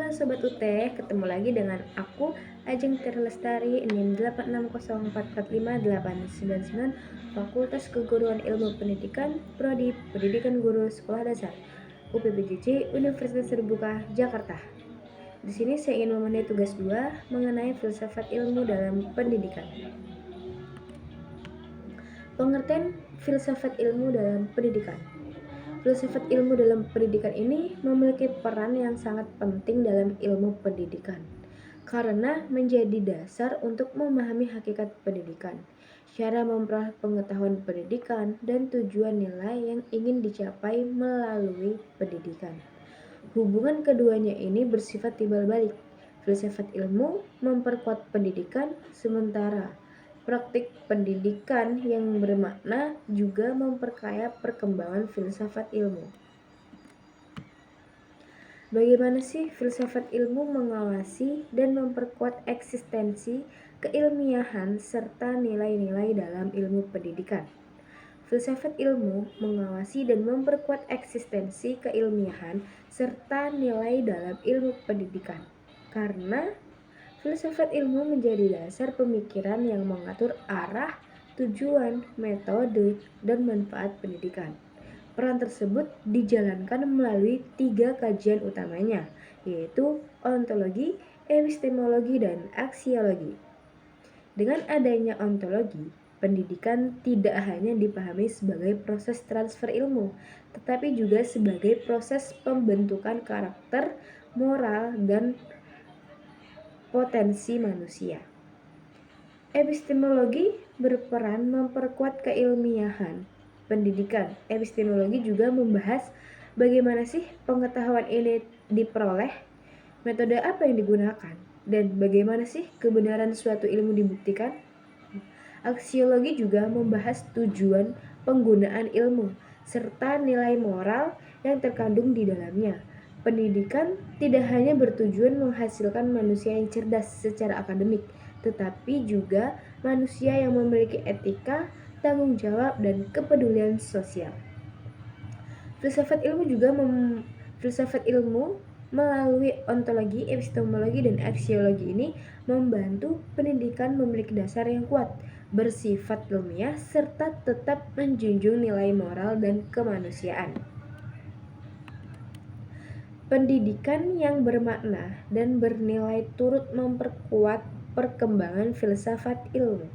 Halo Sobat UT, ketemu lagi dengan aku Ajeng Terlestari NIM 86044589 Fakultas Keguruan Ilmu Pendidikan Prodi Pendidikan Guru Sekolah Dasar UPBJJ Universitas Terbuka Jakarta. Di sini saya ingin memenuhi tugas 2 mengenai filsafat ilmu dalam pendidikan. Pengertian filsafat ilmu dalam pendidikan. Filsafat ilmu dalam pendidikan ini memiliki peran yang sangat penting dalam ilmu pendidikan karena menjadi dasar untuk memahami hakikat pendidikan, cara memperoleh pengetahuan pendidikan, dan tujuan nilai yang ingin dicapai melalui pendidikan. Hubungan keduanya ini bersifat timbal balik. Filsafat ilmu memperkuat pendidikan, sementara praktik pendidikan yang bermakna juga memperkaya perkembangan filsafat ilmu. Bagaimana sih filsafat ilmu mengawasi dan memperkuat eksistensi keilmiahan serta nilai-nilai dalam ilmu pendidikan? Filsafat ilmu mengawasi dan memperkuat eksistensi keilmiahan serta nilai dalam ilmu pendidikan. Karena filsafat ilmu menjadi dasar pemikiran yang mengatur arah, tujuan, metode, dan manfaat pendidikan. Peran tersebut dijalankan melalui 3 kajian utamanya, yaitu ontologi, epistemologi, dan aksiologi. Dengan adanya ontologi, pendidikan tidak hanya dipahami sebagai proses transfer ilmu, tetapi juga sebagai proses pembentukan karakter, moral, dan potensi manusia. Epistemologi berperan memperkuat keilmiahan pendidikan. Epistemologi juga membahas bagaimana sih pengetahuan ini diperoleh, metode apa yang digunakan, dan bagaimana sih kebenaran suatu ilmu dibuktikan. Aksiologi juga membahas tujuan penggunaan ilmu serta nilai moral yang terkandung di dalamnya. Pendidikan tidak hanya bertujuan menghasilkan manusia yang cerdas secara akademik, tetapi juga manusia yang memiliki etika, tanggung jawab, dan kepedulian sosial. Filsafat ilmu melalui ontologi, epistemologi, dan aksiologi ini membantu pendidikan memiliki dasar yang kuat, bersifat ilmiah, serta tetap menjunjung nilai moral dan kemanusiaan. Pendidikan yang bermakna dan bernilai turut memperkuat perkembangan filsafat ilmu.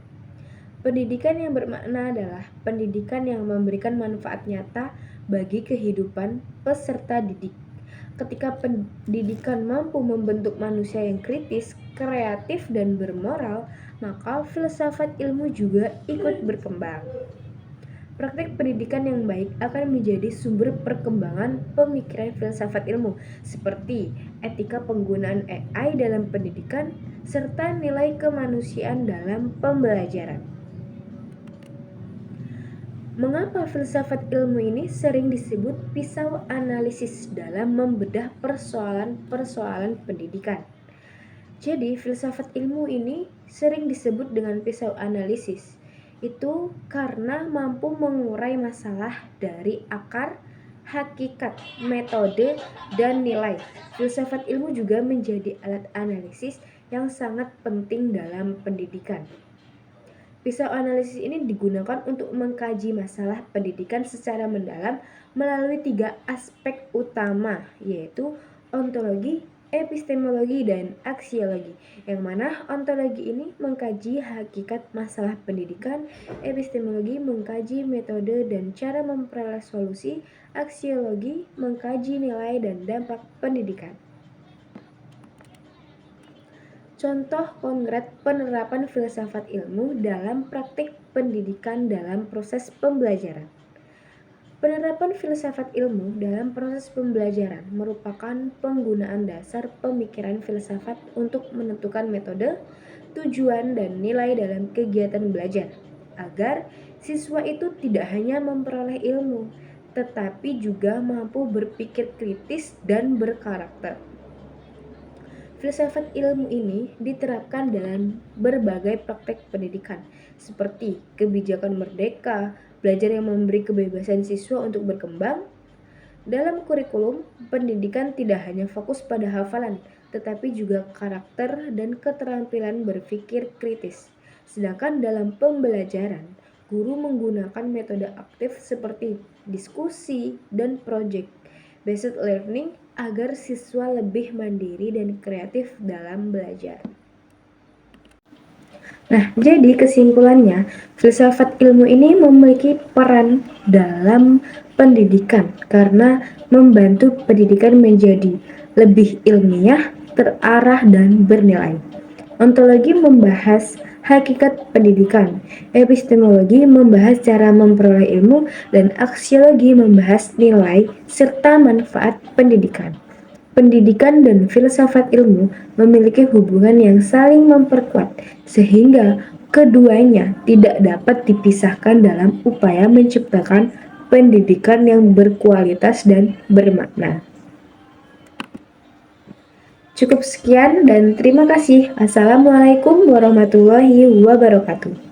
Pendidikan yang bermakna adalah pendidikan yang memberikan manfaat nyata bagi kehidupan peserta didik. Ketika pendidikan mampu membentuk manusia yang kritis, kreatif, dan bermoral, maka filsafat ilmu juga ikut berkembang. Praktik pendidikan yang baik akan menjadi sumber perkembangan pemikiran filsafat ilmu, seperti etika penggunaan AI dalam pendidikan, serta nilai kemanusiaan dalam pembelajaran. Mengapa filsafat ilmu ini sering disebut pisau analisis dalam membedah persoalan-persoalan pendidikan? Jadi, filsafat ilmu ini sering disebut dengan pisau analisis. Itu karena mampu mengurai masalah dari akar, hakikat, metode, dan nilai. Filsafat ilmu juga menjadi alat analisis yang sangat penting dalam pendidikan. Pisau analisis ini digunakan untuk mengkaji masalah pendidikan secara mendalam melalui 3 aspek utama, yaitu ontologi, epistemologi, dan aksiologi. Yang mana ontologi ini mengkaji hakikat masalah pendidikan, epistemologi mengkaji metode dan cara memperoleh solusi, aksiologi mengkaji nilai dan dampak pendidikan. Contoh konkret penerapan filsafat ilmu dalam praktik pendidikan dalam proses pembelajaran. Penerapan filsafat ilmu dalam proses pembelajaran merupakan penggunaan dasar pemikiran filsafat untuk menentukan metode, tujuan, dan nilai dalam kegiatan belajar, agar siswa itu tidak hanya memperoleh ilmu, tetapi juga mampu berpikir kritis dan berkarakter. Filsafat ilmu ini diterapkan dalam berbagai praktek pendidikan, seperti kebijakan merdeka, belajar yang memberi kebebasan siswa untuk berkembang, Dalam kurikulum, pendidikan tidak hanya fokus pada hafalan, tetapi juga karakter dan keterampilan berpikir kritis. Sedangkan dalam pembelajaran, guru menggunakan metode aktif seperti diskusi dan project based learning agar siswa lebih mandiri dan kreatif dalam belajar. Nah, jadi kesimpulannya, filsafat ilmu ini memiliki peran dalam pendidikan karena membantu pendidikan menjadi lebih ilmiah, terarah, dan bernilai. Ontologi membahas hakikat pendidikan, epistemologi membahas cara memperoleh ilmu, dan aksiologi membahas nilai serta manfaat pendidikan. Pendidikan dan filsafat ilmu memiliki hubungan yang saling memperkuat, sehingga keduanya tidak dapat dipisahkan dalam upaya menciptakan pendidikan yang berkualitas dan bermakna. Cukup sekian dan terima kasih. Assalamualaikum warahmatullahi wabarakatuh.